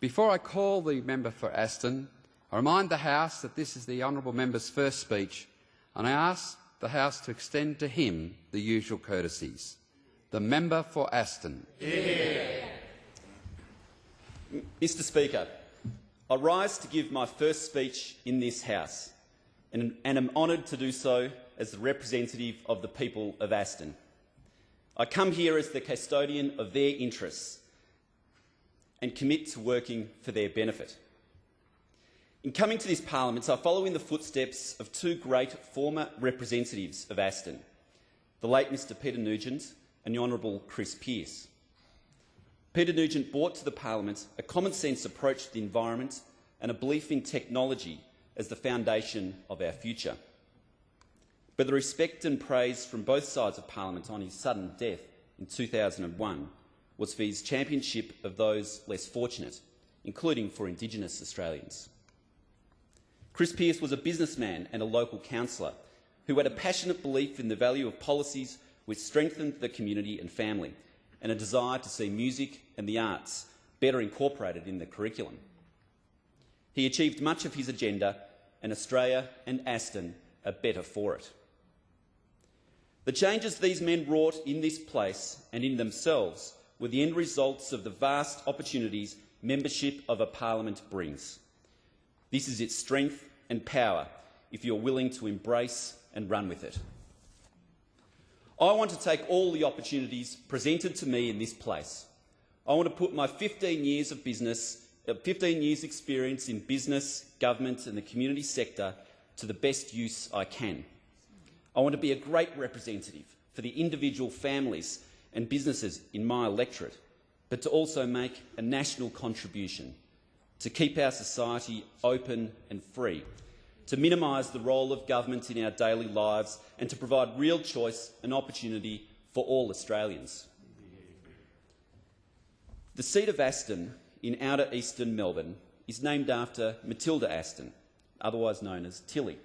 Before I call the member for Aston, I remind the House that this is the honourable member's first speech, and I ask the House to extend to him the usual courtesies. The member for Aston. Yeah. Mr Speaker, I rise to give my first speech in this House and am honoured to do so as the representative of the people of Aston. I come here as the custodian of their interests and commit to working for their benefit. In coming to this parliament, I follow in the footsteps of two great former representatives of Aston, the late Mr Peter Nugent and the Honourable Chris Pearce. Peter Nugent brought to the parliament a common-sense approach to the environment and a belief in technology as the foundation of our future. But the respect and praise from both sides of parliament on his sudden death in 2001 was for his championship of those less fortunate, including for Indigenous Australians. Chris Pearce was a businessman and a local councillor who had a passionate belief in the value of policies which strengthened the community and family, and a desire to see music and the arts better incorporated in the curriculum. He achieved much of his agenda, and Australia and Aston are better for it. The changes these men wrought in this place and in themselves were the end results of the vast opportunities membership of a parliament brings. This is its strength and power if you are willing to embrace and run with it. I want to take all the opportunities presented to me in this place. I want to put my 15 years experience in business, government and the community sector to the best use I can. I want to be a great representative for the individual families and businesses in my electorate, but to also make a national contribution, to keep our society open and free, to minimise the role of government in our daily lives and to provide real choice and opportunity for all Australians. The seat of Aston in outer eastern Melbourne is named after Matilda Aston, otherwise known as Tilly,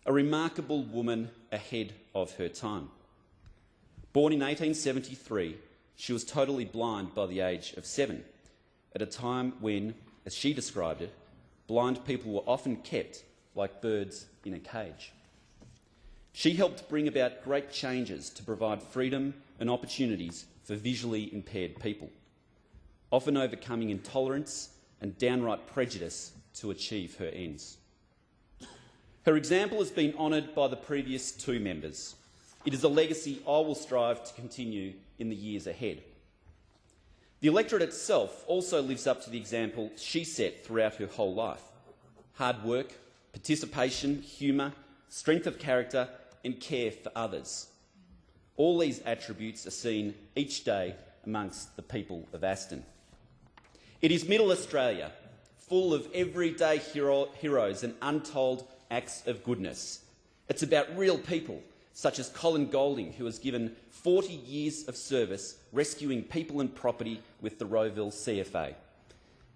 a remarkable woman ahead of her time. Born in 1873, she was totally blind by the age of 7, at a time when, as she described it, blind people were often kept like birds in a cage. She helped bring about great changes to provide freedom and opportunities for visually impaired people, often overcoming intolerance and downright prejudice to achieve her ends. Her example has been honoured by the previous two members. It is a legacy I will strive to continue in the years ahead. The electorate itself also lives up to the example she set throughout her whole life. Hard work, participation, humour, strength of character and care for others. All these attributes are seen each day amongst the people of Aston. It is Middle Australia, full of everyday heroes and untold acts of goodness. It's about real people, such as Colin Golding, who has given 40 years of service rescuing people and property with the Rowville CFA.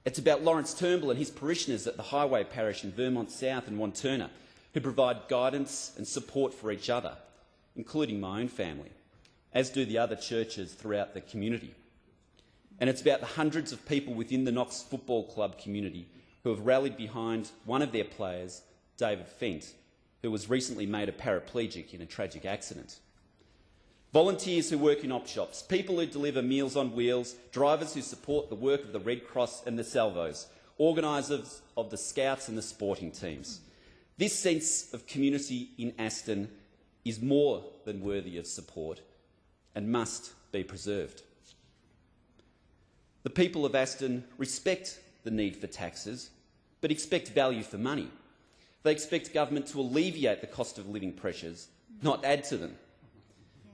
It's about Lawrence Turnbull and his parishioners at the Highway Parish in Vermont South and Wanturna, who provide guidance and support for each other, including my own family, as do the other churches throughout the community. And it's about the hundreds of people within the Knox Football Club community who have rallied behind one of their players, David Fent, who was recently made a paraplegic in a tragic accident. Volunteers who work in op shops, people who deliver Meals on Wheels, drivers who support the work of the Red Cross and the Salvos, organisers of the Scouts and the sporting teams. This sense of community in Aston is more than worthy of support and must be preserved. The people of Aston respect the need for taxes, but expect value for money. They expect government to alleviate the cost of living pressures, not add to them.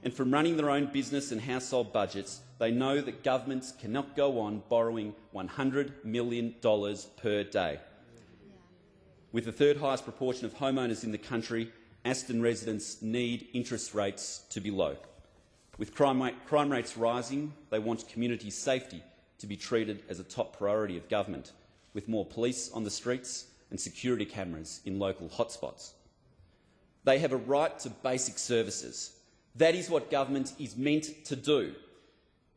And from running their own business and household budgets, they know that governments cannot go on borrowing $100 million per day. With the third highest proportion of homeowners in the country, Aston residents need interest rates to be low. With crime rates rising, they want community safety to be treated as a top priority of government, with more police on the streets and security cameras in local hotspots. They have a right to basic services. That is what government is meant to do.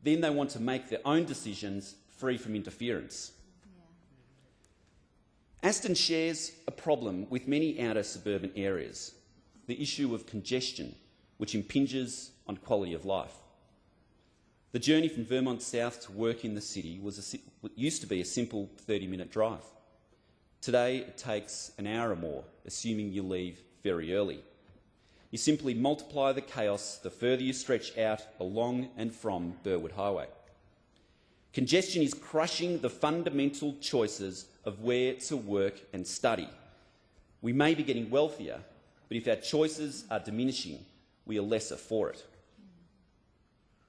Then they want to make their own decisions free from interference. Aston shares a problem with many outer suburban areas, the issue of congestion, which impinges on quality of life. The journey from Vermont South to work in the city used to be a simple 30-minute drive. Today it takes an hour or more, assuming you leave very early. You simply multiply the chaos the further you stretch out along and from Burwood Highway. Congestion is crushing the fundamental choices of where to work and study. We may be getting wealthier, but if our choices are diminishing, we are lesser for it.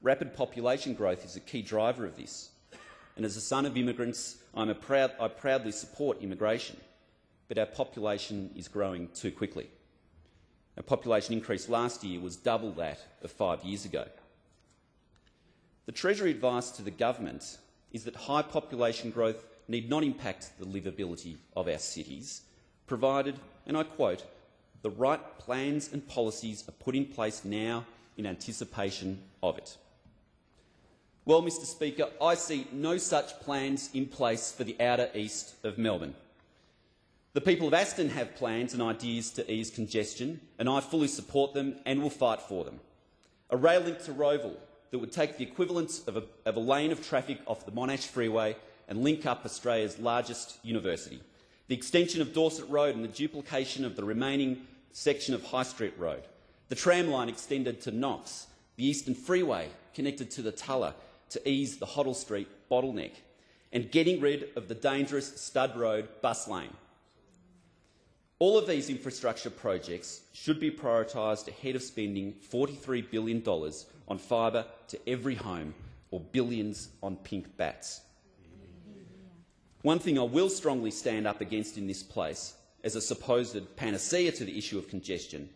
Rapid population growth is a key driver of this, and as a son of immigrants, I proudly support immigration, but our population is growing too quickly. Our population increase last year was double that of 5 years ago. The Treasury advice to the government is that high population growth need not impact the livability of our cities, provided, and I quote, the right plans and policies are put in place now in anticipation of it. Well, Mr Speaker, I see no such plans in place for the outer east of Melbourne. The people of Aston have plans and ideas to ease congestion, and I fully support them and will fight for them. A rail link to Roeville that would take the equivalent of a lane of traffic off the Monash Freeway and link up Australia's largest university. The extension of Dorset Road and the duplication of the remaining section of High Street Road. The tram line extended to Knox. The Eastern Freeway connected to the Tulla to ease the Hoddle Street bottleneck. And getting rid of the dangerous Stud Road bus lane. All of these infrastructure projects should be prioritised ahead of spending $43 billion on fibre to every home or billions on pink bats. One thing I will strongly stand up against in this place, as a supposed panacea to the issue of congestion,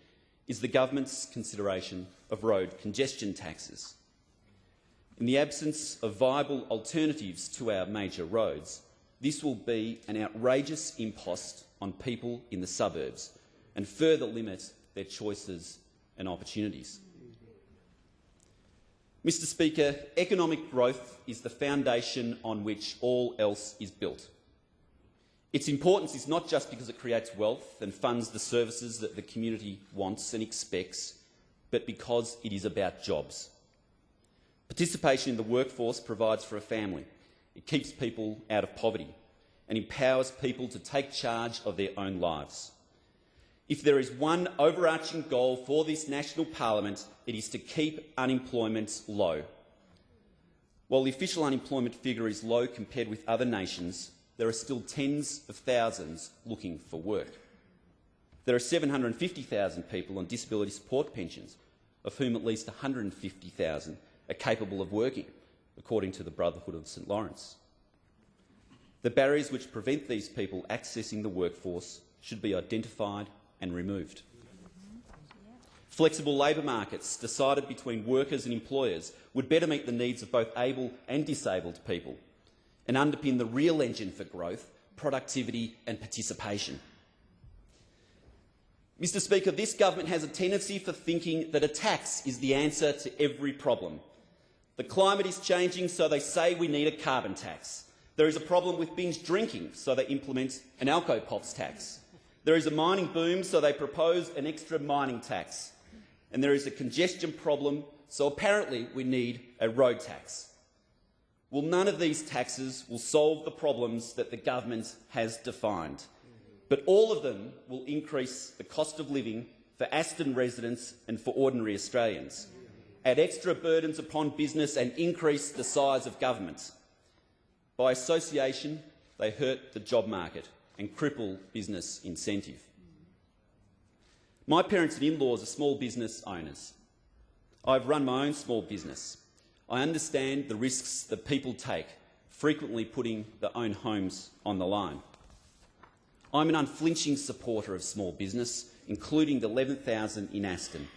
is the government's consideration of road congestion taxes. In the absence of viable alternatives to our major roads, this will be an outrageous impost on people in the suburbs and further limit their choices and opportunities. Mr Speaker, economic growth is the foundation on which all else is built. Its importance is not just because it creates wealth and funds the services that the community wants and expects, but because it is about jobs. Participation in the workforce provides for a family. It keeps people out of poverty and empowers people to take charge of their own lives. If there is one overarching goal for this national parliament, it is to keep unemployment low. While the official unemployment figure is low compared with other nations, there are still tens of thousands looking for work. There are 750,000 people on disability support pensions, of whom at least 150,000 are capable of working, according to the Brotherhood of St Lawrence. The barriers which prevent these people accessing the workforce should be identified and removed. Flexible labour markets decided between workers and employers would better meet the needs of both able and disabled people and underpin the real engine for growth, productivity and participation. Mr Speaker, this government has a tendency for thinking that a tax is the answer to every problem. The climate is changing, so they say we need a carbon tax. There is a problem with binge drinking, so they implement an alco-pops tax. There is a mining boom, so they propose an extra mining tax. And there is a congestion problem, so apparently we need a road tax. Well, none of these taxes will solve the problems that the government has defined, but all of them will increase the cost of living for Aston residents and for ordinary Australians, add extra burdens upon business and increase the size of government. By association, they hurt the job market and cripple business incentive. My parents and in-laws are small business owners. I've run my own small business. I understand the risks that people take, frequently putting their own homes on the line. I'm an unflinching supporter of small business, including the 11,000 in Aston.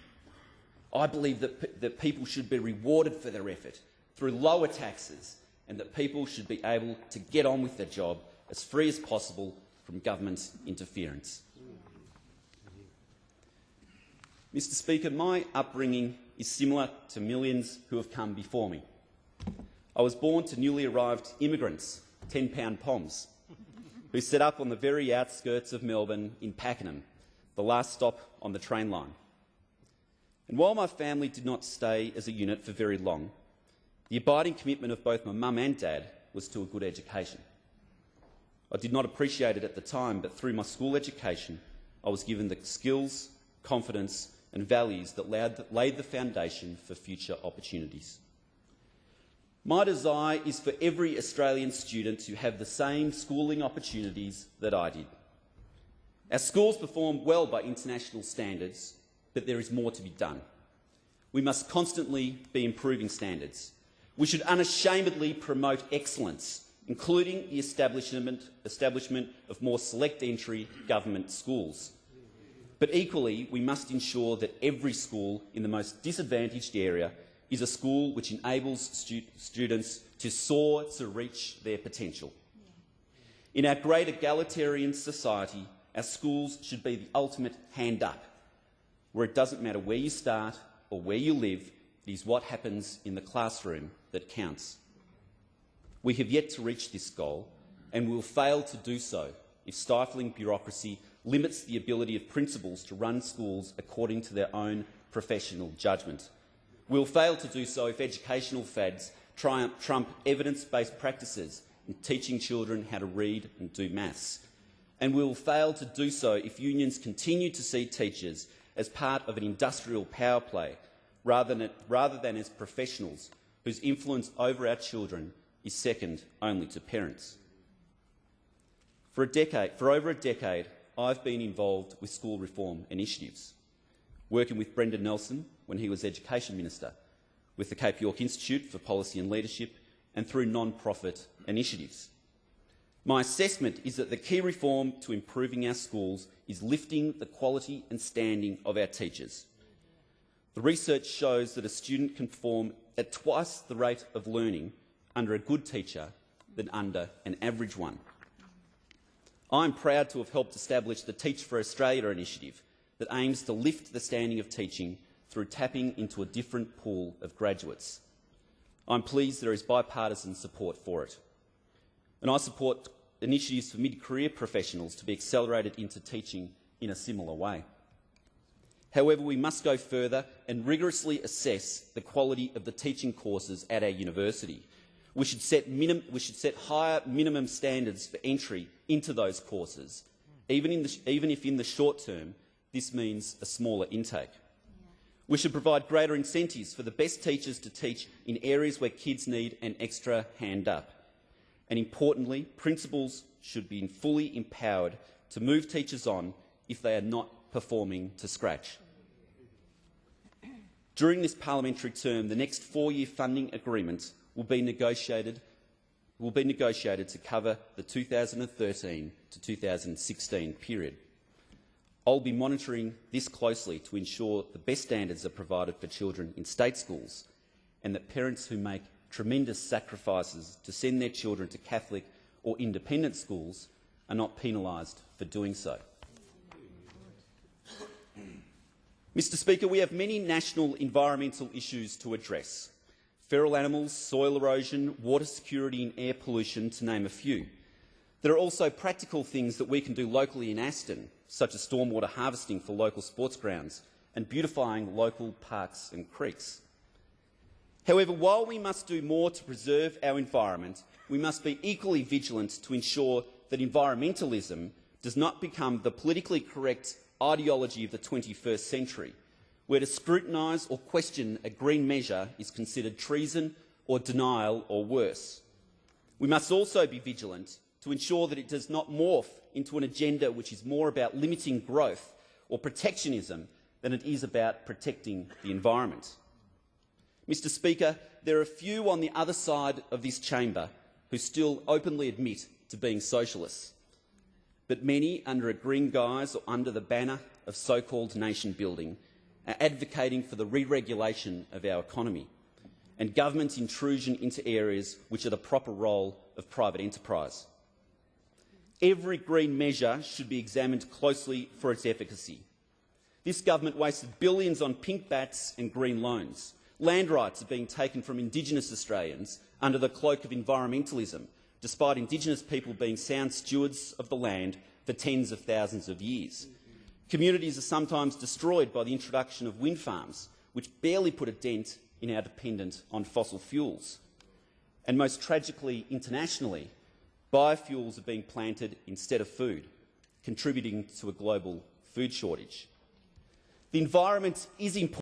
I believe that people should be rewarded for their effort through lower taxes, and that people should be able to get on with their job as free as possible from government interference. Mr Speaker, my upbringing is similar to millions who have come before me. I was born to newly arrived immigrants, £10 POMs, who set up on the very outskirts of Melbourne in Pakenham, the last stop on the train line. And while my family did not stay as a unit for very long, the abiding commitment of both my mum and dad was to a good education. I did not appreciate it at the time, but through my school education, I was given the skills, confidence and values that laid the foundation for future opportunities. My desire is for every Australian student to have the same schooling opportunities that I did. Our schools perform well by international standards, but there is more to be done. We must constantly be improving standards. We should unashamedly promote excellence, including the establishment of more select entry government schools. But equally, we must ensure that every school in the most disadvantaged area is a school which enables students to soar to reach their potential. In our great egalitarian society, our schools should be the ultimate hand up, where it doesn't matter where you start or where you live, it is what happens in the classroom that counts. We have yet to reach this goal, and we will fail to do so if stifling bureaucracy limits the ability of principals to run schools according to their own professional judgment. We will fail to do so if educational fads trump evidence-based practices in teaching children how to read and do maths. And we will fail to do so if unions continue to see teachers as part of an industrial power play rather than as professionals whose influence over our children is second only to parents. For over a decade, I've been involved with school reform initiatives, working with Brendan Nelson when he was Education Minister, with the Cape York Institute for Policy and Leadership, and through non-profit initiatives. My assessment is that the key reform to improving our schools is lifting the quality and standing of our teachers. The research shows that a student can perform at twice the rate of learning under a good teacher than under an average one. I'm proud to have helped establish the Teach for Australia initiative that aims to lift the standing of teaching through tapping into a different pool of graduates. I'm pleased there is bipartisan support for it. And I support initiatives for mid-career professionals to be accelerated into teaching in a similar way. However, we must go further and rigorously assess the quality of the teaching courses at our university. We should set higher minimum standards for entry into those courses, even if in the short term this means a smaller intake. We should provide greater incentives for the best teachers to teach in areas where kids need an extra hand up. And importantly, principals should be fully empowered to move teachers on if they are not performing to scratch. During this parliamentary term, the next 4-year funding agreement will be negotiated to cover the 2013 to 2016 period. I'll be monitoring this closely to ensure the best standards are provided for children in state schools and that parents who make tremendous sacrifices to send their children to Catholic or independent schools are not penalised for doing so. Mr Speaker, we have many national environmental issues to address. Feral animals, soil erosion, water security and air pollution, to name a few. There are also practical things that we can do locally in Aston, such as stormwater harvesting for local sports grounds and beautifying local parks and creeks. However, while we must do more to preserve our environment, we must be equally vigilant to ensure that environmentalism does not become the politically correct ideology of the 21st century, where to scrutinise or question a green measure is considered treason or denial or worse. We must also be vigilant to ensure that it does not morph into an agenda which is more about limiting growth or protectionism than it is about protecting the environment. Mr Speaker, there are few on the other side of this chamber who still openly admit to being socialists, but many, under a green guise or under the banner of so-called nation building, are advocating for the re-regulation of our economy and government intrusion into areas which are the proper role of private enterprise. Every green measure should be examined closely for its efficacy. This government wasted billions on pink bats and green loans. Land rights are being taken from Indigenous Australians under the cloak of environmentalism, despite Indigenous people being sound stewards of the land for tens of thousands of years. Communities are sometimes destroyed by the introduction of wind farms, which barely put a dent in our dependence on fossil fuels. And most tragically, internationally, biofuels are being planted instead of food, contributing to a global food shortage. The environment is important.